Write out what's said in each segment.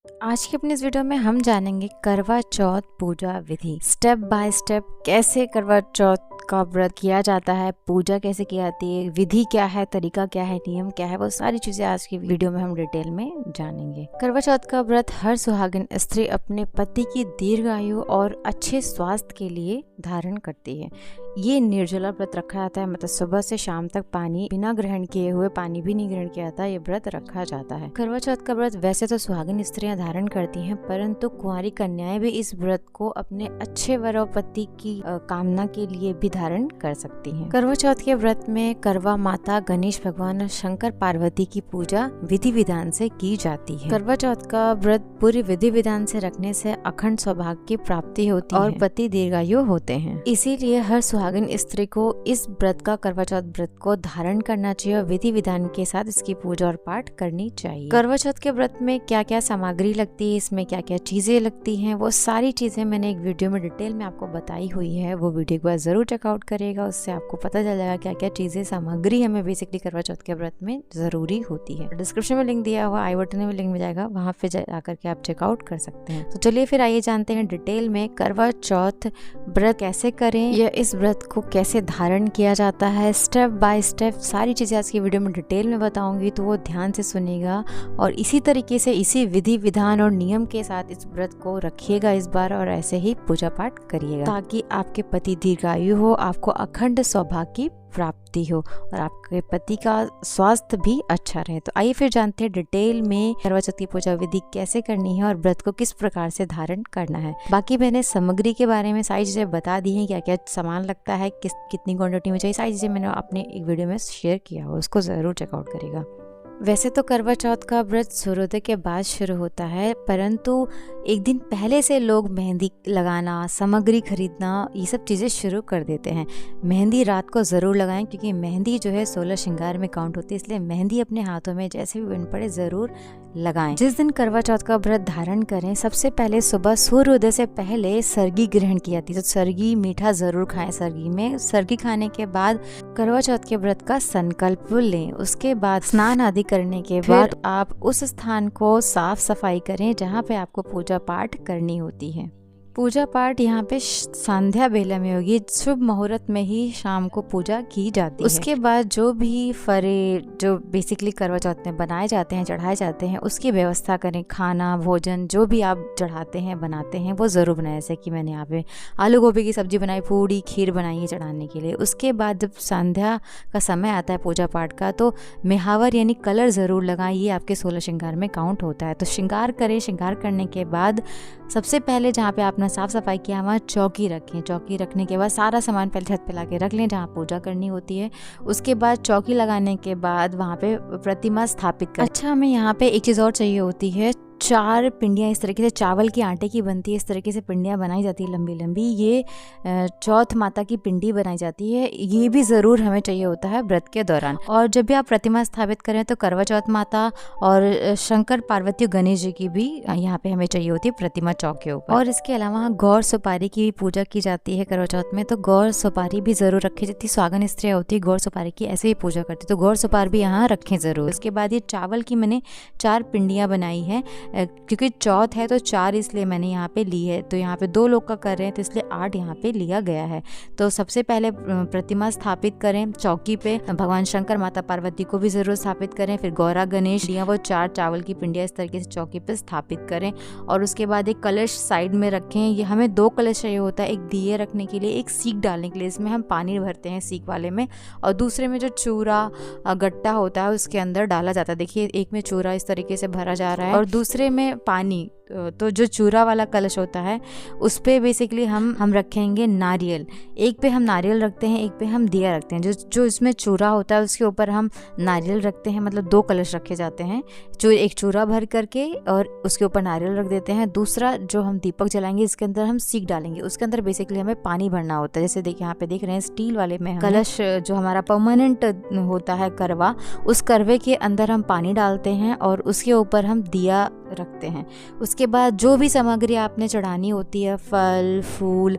आज की अपनी इस वीडियो में हम जानेंगे करवा चौथ पूजा विधि। स्टेप बाय स्टेप कैसे करवा चौथ का व्रत किया जाता है, पूजा कैसे की जाती है, विधि क्या है, तरीका क्या है, नियम क्या है, वो सारी चीजें आज की वीडियो में हम डिटेल में जानेंगे। करवा चौथ का व्रत हर सुहागिन स्त्री अपने पति की दीर्घायु और अच्छे स्वास्थ्य के लिए धारण करती है। ये निर्जला व्रत रखा जाता है, मतलब सुबह से शाम तक पानी बिना ग्रहण किए हुए, पानी भी नहीं ग्रहण किया जाता, ये व्रत रखा जाता है। करवा चौथ का व्रत वैसे तो सुहागिन स्त्रियां धारण करती हैं, परंतु कुंवारी कन्याएं भी इस व्रत को अपने अच्छे वर और पति की कामना के लिए भी धारण कर सकती हैं। करवा चौथ के व्रत में करवा माता, गणेश भगवान और शंकर पार्वती की पूजा विधि विधान से की जाती है। करवा चौथ का व्रत पूरी विधि विधान से रखने से अखंड सौभाग्य की प्राप्ति होती है और पति दीर्घायु होते हैं। इसीलिए हर सुहागिन स्त्री को इस व्रत का, करवा चौथ व्रत को धारण करना चाहिए और विधि विधान के साथ इसकी पूजा और पाठ करनी चाहिए। करवा चौथ के व्रत में क्या क्या सामग्री लगती है, इसमें क्या क्या चीजें लगती हैं, वो सारी चीजें मैंने एक वीडियो में डिटेल में आपको बताई हुई है। वो वीडियो एक बार जरूर चेकआउट करिएगा, उससे आपको पता चल जाएगा क्या क्या चीजें, सामग्री हमें बेसिकली करवा चौथ के व्रत में जरूरी होती है। डिस्क्रिप्शन में लिंक दिया हुआ, आई बटन में लिंक मिल जाएगा, वहाँ पे जाकर के आप चेकआउट कर सकते हैं। तो चलिए फिर आइए जानते हैं डिटेल में करवा चौथ व्रत कैसे करें या इस व्रत को कैसे धारण किया जाता है। स्टेप बाय स्टेप सारी चीजें आज की वीडियो में डिटेल में बताऊंगी, तो वो ध्यान से सुनिएगा और इसी तरीके से, इसी विधि विधान और नियम के साथ इस व्रत को रखिएगा इस बार और ऐसे ही पूजा पाठ करिएगा, ताकि आपके पति दीर्घायु हो, आपको अखंड सौभाग्य की प्राप्ति हो और आपके पति का स्वास्थ्य भी अच्छा रहे। तो आइए फिर जानते हैं डिटेल में करवा चौथ की पूजा विधि कैसे करनी है और व्रत को किस प्रकार से धारण करना है। बाकी मैंने सामग्री के बारे में सारी चीजें बता दी हैं, क्या क्या सामान लगता है, कितनी क्वांटिटी में चाहिए, सारी चीजें मैंने अपने एक वीडियो में शेयर किया हो, उसको जरूर चेकआउट करिएगा। वैसे तो करवा चौथ का व्रत सूर्योदय के बाद शुरू होता है, परंतु एक दिन पहले से लोग मेहंदी लगाना, सामग्री खरीदना, ये सब चीज़ें शुरू कर देते हैं। मेहंदी रात को ज़रूर लगाएं, क्योंकि मेहंदी जो है 16 श्रृंगार में काउंट होती है, इसलिए मेहंदी अपने हाथों में जैसे भी बन पड़े ज़रूर लगाएं। जिस दिन करवा चौथ का व्रत धारण करें, सबसे पहले सुबह सूर्योदय से पहले सरगी ग्रहण की जाती है, तो सरगी मीठा ज़रूर खाएं। सरगी खाने के बाद करवा चौथ के व्रत का संकल्प लें। उसके बाद स्नान आदि करने के बाद आप उस स्थान को साफ सफाई करें जहाँ पे आपको पूजा पाठ करनी होती है। पूजा पाठ यहाँ पे संध्या बेला में होगी, शुभ मुहूर्त में ही शाम को पूजा की जाती है। उसके बाद जो भी फरे, जो बेसिकली करवा चौथ में बनाए जाते हैं, चढ़ाए जाते हैं, उसकी व्यवस्था करें। खाना, भोजन जो भी आप चढ़ाते हैं, बनाते हैं, वो ज़रूर बनाएं। जैसे कि मैंने यहाँ पे आलू गोभी की सब्जी बनाई, पूड़ी खीर बनाई है चढ़ाने के लिए। उसके बाद जब संध्या का समय आता है पूजा पाठ का, तो मेहावर यानी कलर ज़रूर लगाएं, ये आपके 16 श्रृंगार में काउंट होता है। तो श्रृंगार करें। श्रृंगार करने के बाद सबसे पहले जहाँ पे आपने साफ सफाई किया, वहाँ चौकी रखें। चौकी रखने के बाद सारा सामान पहले छत पे लाके रख लें जहाँ पूजा करनी होती है। उसके बाद चौकी लगाने के बाद वहाँ पे प्रतिमा स्थापित करें। अच्छा, हमें यहाँ पे एक चीज़ और चाहिए होती है, 4 पिंडियाँ इस तरीके से चावल की आटे की बनती है, इस तरीके से पिंडियाँ बनाई जाती है लंबी लंबी, ये चौथ माता की पिंडी बनाई जाती है। ये भी ज़रूर हमें चाहिए होता है व्रत के दौरान। और जब भी आप प्रतिमा स्थापित करें तो करवा चौथ माता और शंकर पार्वती गणेश जी की भी यहाँ पे हमें चाहिए होती है प्रतिमा चौक के ऊपर। और इसके अलावा गौर सुपारी की भी पूजा की जाती है करवा चौथ में, तो गौर सुपारी भी ज़रूर रखी जाती है। सुहागन स्त्रियाँ होती है गौर सुपारी की ऐसे ही पूजा करती, तो गौर सुपारी भी यहाँ रखें ज़रूर। इसके बाद ये चावल की मैंने 4 पिंडियाँ बनाई हैं, क्योंकि चौथ है तो 4 इसलिए मैंने यहाँ पे ली है। तो यहाँ पे 2 लोग का कर रहे हैं तो इसलिए 8 यहाँ पे लिया गया है। तो सबसे पहले प्रतिमा स्थापित करें चौकी पे, भगवान शंकर, माता पार्वती को भी जरूर स्थापित करें। फिर गौरा, गणेश दिया, वो 4 चावल की पिंडियाँ इस तरीके से चौकी पे स्थापित करें। और उसके बाद एक कलश साइड में रखें। ये हमें 2 कलश चाहिए होता है, एक दिए रखने के लिए, एक सीख डालने के लिए। इसमें हम पानी भरते हैं सीख वाले में, और दूसरे में जो चूरा गट्टा होता है उसके अंदर डाला जाता है। देखिए, एक में चूरा इस तरीके से भरा जा रहा है और दूसरे में पानी। तो जो चूरा वाला कलश होता है उस पे बेसिकली हम रखेंगे नारियल। एक पे हम नारियल रखते हैं, एक पे हम दिया रखते हैं। जो इसमें चूरा होता है उसके ऊपर हम नारियल रखते हैं, मतलब 2 कलश रखे जाते हैं, जो एक चूरा भर करके और उसके ऊपर नारियल रख देते हैं। दूसरा जो हम दीपक जलाएंगे, इसके अंदर हम सीख डालेंगे, उसके अंदर बेसिकली हमें पानी भरना होता है। जैसे देखिए यहाँ पे देख रहे हैं, स्टील वाले में कलश जो हमारा परमानेंट होता है करवा, उस करवे के अंदर हम पानी डालते हैं और उसके ऊपर हम दिया रखते हैं। उसके बाद जो भी सामग्री आपने चढ़ानी होती है, फल फूल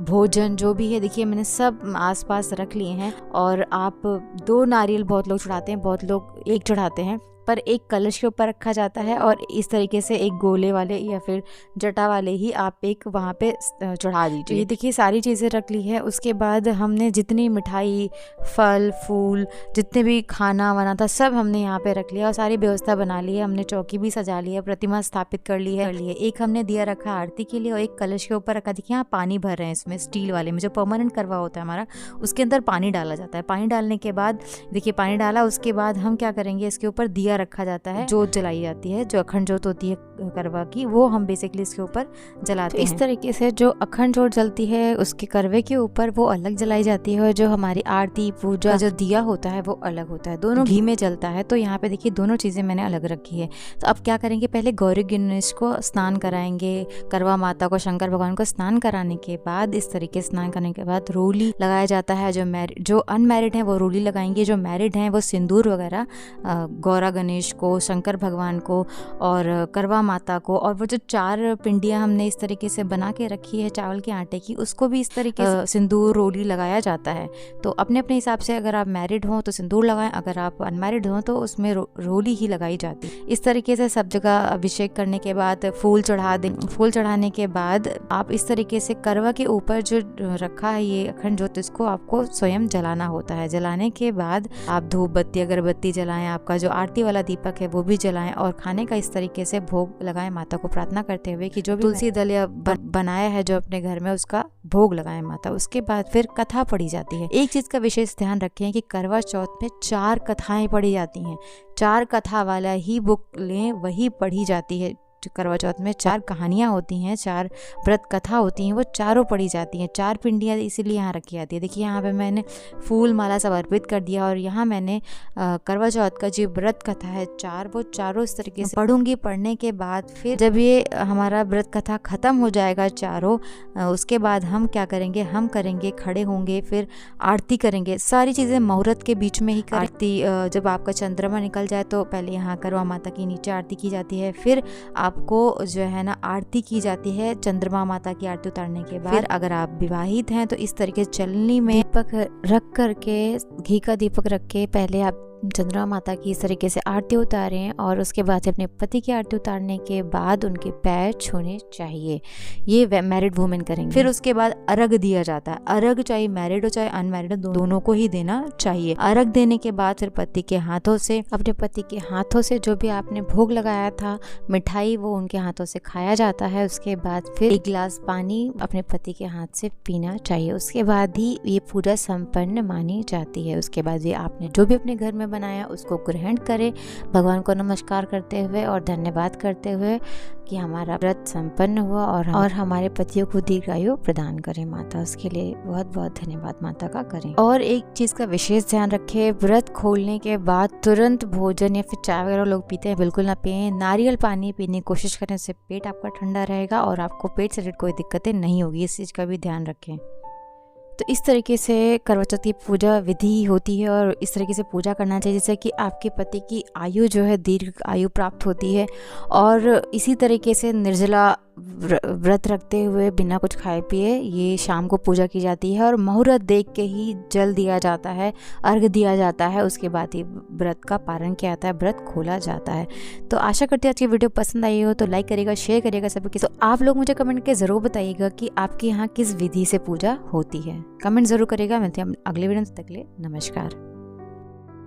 भोजन जो भी है, देखिए मैंने सब आसपास रख लिए हैं। और आप 2 नारियल बहुत लोग चढ़ाते हैं, बहुत लोग 1 चढ़ाते हैं। पर एक कलश के ऊपर रखा जाता है और इस तरीके से एक गोले वाले या फिर जटा वाले ही आप एक वहाँ पे चढ़ा दीजिए। ये देखिए सारी चीज़ें रख ली है। उसके बाद हमने जितनी मिठाई, फल फूल, जितने भी खाना वाना था सब हमने यहाँ पे रख लिया और सारी व्यवस्था बना ली है। हमने चौकी भी सजा ली है, प्रतिमा स्थापित कर ली है। एक हमने दिया रखा आरती के लिए और एक कलश के ऊपर रखा। देखिए यहाँ पानी भर रहे हैं, इसमें स्टील वाले में जो परमानेंट करवा होता है हमारा, उसके अंदर पानी डाला जाता है। पानी डालने के बाद देखिए पानी डाला, उसके बाद हम क्या करेंगे, इसके ऊपर दिया रखा जाता है, जोत जलाई जाती है, जो अखंड जोत होती है करवा की, वो हम बेसिकली इसके ऊपर जलाते हैं। इस तरीके से जो अखंड जोत जलती है उसके करवे के ऊपर वो अलग जलाई जाती है और जो हमारी आरती पूजा जो दिया होता है वो अलग होता है, दोनों घी में जलता है। तो यहाँ पे देखिए दोनों चीजें मैंने अलग रखी है। तो अब क्या करेंगे, पहले गौरी गणेश को स्नान कराएंगे, करवा माता को, शंकर भगवान को स्नान कराने के बाद इस तरीके से स्नान करने के बाद रोली लगाया जाता है। जो अनमैरिड हैं वो रोली लगाएंगे, जो मैरिड हैं वो सिंदूर वगैरह गौरा गणेश को, शंकर भगवान को और करवा माता को, और वो जो 4 पिंडियां हमने इस तरीके से बना के रखी है चावल के आटे की, उसको भी इस तरीके से सिंदूर रोली लगाया जाता है। तो अपने अपने हिसाब से अगर आप मैरिड हो तो सिंदूर लगाएं, अगर आप अनमैरिड हो तो उसमें रोली ही लगाई जाती है। इस तरीके से सब जगह अभिषेक करने के बाद फूल चढ़ा दें। फूल चढ़ाने के बाद आप इस तरीके से करवा के ऊपर जो रखा है ये अखंड ज्योत, इसको आपको स्वयं जलाना होता है। जलाने के बाद आप धूप बत्ती अगरबत्ती जलाएं, आपका जो आरती वाला दीपक है वो भी जलाएं और खाने का इस तरीके से भोग लगाएं माता को प्रार्थना करते हुए कि जो भी तुलसी दलिया बनाया है जो अपने घर में उसका भोग लगाएं माता। उसके बाद फिर कथा पढ़ी जाती है। एक चीज का विशेष ध्यान रखें कि करवा चौथ में 4 कथाएं पढ़ी जाती हैं। 4 कथा वाला ही बुक लें, वही पढ़ी जाती है। करवा चौथ में 4 कहानियां होती हैं, 4 व्रत कथा होती हैं, वो चारों पढ़ी जाती हैं। 4 पिंडियां इसीलिए यहाँ रखी जाती है। देखिए यहाँ पे मैंने फूल माला सब अर्पित कर दिया और यहाँ मैंने करवा चौथ का जो व्रत कथा है 4, वो चारों इस तरीके से पढ़ूंगी। पढ़ने के बाद फिर जब ये हमारा व्रत कथा खत्म हो जाएगा चारों, उसके बाद हम क्या करेंगे, हम करेंगे खड़े होंगे, फिर आरती करेंगे। सारी चीज़ें मुहूर्त के बीच में ही आरती, जब आपका चंद्रमा निकल जाए तो पहले यहाँ करवा माता की नीचे आरती की जाती है, फिर आपको जो है ना आरती की जाती है चंद्रमा माता की आरती उतारने के बाद। अगर आप विवाहित हैं तो इस तरीके से चलनी में दीपक रख करके, घी का दीपक रख के पहले आप चंद्रमा माता की इस तरीके से आरती उतारें और उसके बाद अपने पति की आरती उतारने के बाद उनके पैर छूने चाहिए। ये मैरिड वुमेन करेंगे। फिर उसके बाद अर्घ दिया जाता है। अर्घ चाहे मैरिड हो चाहे अनमैरिड हो, दोनों को ही देना चाहिए। अर्घ देने के बाद फिर पति के हाथों से, अपने पति के हाथों से जो भी आपने भोग लगाया था मिठाई, वो उनके हाथों से खाया जाता है। उसके बाद फिर 1 गिलास पानी अपने पति के हाथ से पीना चाहिए। उसके बाद ही ये पूजा संपन्न मानी जाती है। उसके बाद ये आपने जो भी अपने घर में बनाया उसको ग्रहण करें, भगवान को नमस्कार करते हुए और धन्यवाद करते हुए कि हमारा व्रत संपन्न हुआ और हमारे पतियों को दीर्घायु प्रदान करें माता। उसके लिए बहुत बहुत धन्यवाद माता का करें। और एक चीज का विशेष ध्यान रखें, व्रत खोलने के बाद तुरंत भोजन या फिर चाय वगैरह लोग पीते हैं, बिल्कुल ना पिए। नारियल पानी पीने की कोशिश करें, उससे पेट आपका ठंडा रहेगा और आपको पेट से रिलेटेड कोई दिक्कतें नहीं होगी। इस चीज का भी ध्यान रखें। तो इस तरीके से करवा चौथ की पूजा विधि होती है और इस तरीके से पूजा करना चाहिए जिससे कि आपके पति की आयु जो है दीर्घ आयु प्राप्त होती है। और इसी तरीके से निर्जला व्रत रखते हुए बिना कुछ खाए पिए ये शाम को पूजा की जाती है और मुहूर्त देख के ही जल दिया जाता है, अर्घ दिया जाता है। उसके बाद ही व्रत का पारण किया जाता है, व्रत खोला जाता है। तो आशा करती हूँ आज की वीडियो पसंद आई हो तो लाइक करिएगा, शेयर करिएगा सबके। तो आप लोग मुझे कमेंट करके ज़रूर बताइएगा कि आपके यहाँ किस विधि से पूजा होती है। कमेंट ज़रूर करिएगा। मिलते हैं अगले वीडियो में, तक के लिए नमस्कार।